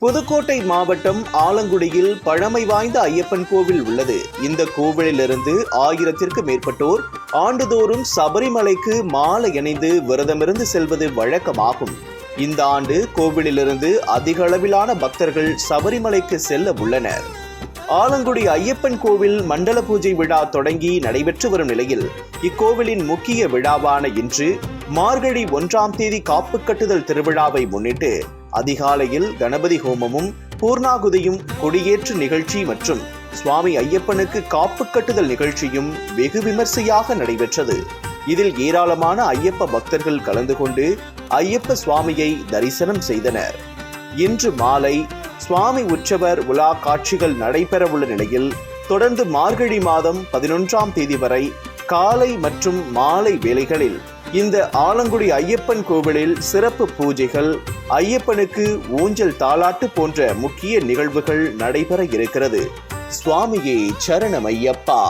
புதுக்கோட்டை மாவட்டம் ஆலங்குடியில் பழமை வாய்ந்த ஐயப்பன் கோவில் உள்ளது. இந்த கோவிலிலிருந்து 1000த்திற்கும் மேற்பட்டோர் ஆண்டுதோறும் சபரிமலைக்கு மாலை அணிந்து விரதமிருந்து செல்வது வழக்கமாகும். இந்த ஆண்டு கோவிலிலிருந்து அதிக அளவிலான பக்தர்கள் சபரிமலைக்கு செல்ல உள்ளனர். ஆலங்குடி ஐயப்பன் கோவில் மண்டல பூஜை விழா தொடங்கி நடைபெற்று வரும் நிலையில் இக்கோவிலின் முக்கிய விழாவான இன்று மார்கழி 1ஆம் தேதி காப்பு கட்டுதல் திருவிழாவை முன்னிட்டு அதிகாலையில் கணபதி ஹோமமும் பூர்ணாகுதியும் கொடியேற்று நிகழ்ச்சி மற்றும் சுவாமி ஐயப்பனுக்கு காப்பு கட்டுதல் நிகழ்ச்சியும் வெகு விமர்சையாக நடைபெற்றது. இதில் ஏராளமான ஐயப்ப பக்தர்கள் கலந்து கொண்டு ஐயப்ப சுவாமியை தரிசனம் செய்தனர். இன்று மாலை சுவாமி உற்சவர் உலா காட்சிகள் நடைபெறவுள்ள நிலையில் தொடர்ந்து மார்கழி மாதம் 11ஆம் தேதி வரை காலை மற்றும் மாலை வேளைகளில் இந்த ஆலங்குடி ஐயப்பன் கோவிலில் சிறப்பு பூஜைகள், ஐயப்பனுக்கு ஊஞ்சல் தாலாட்டு போன்ற முக்கிய நிகழ்வுகள் நடைபெற இருக்கிறது. சுவாமியே சரணம் ஐயப்பா.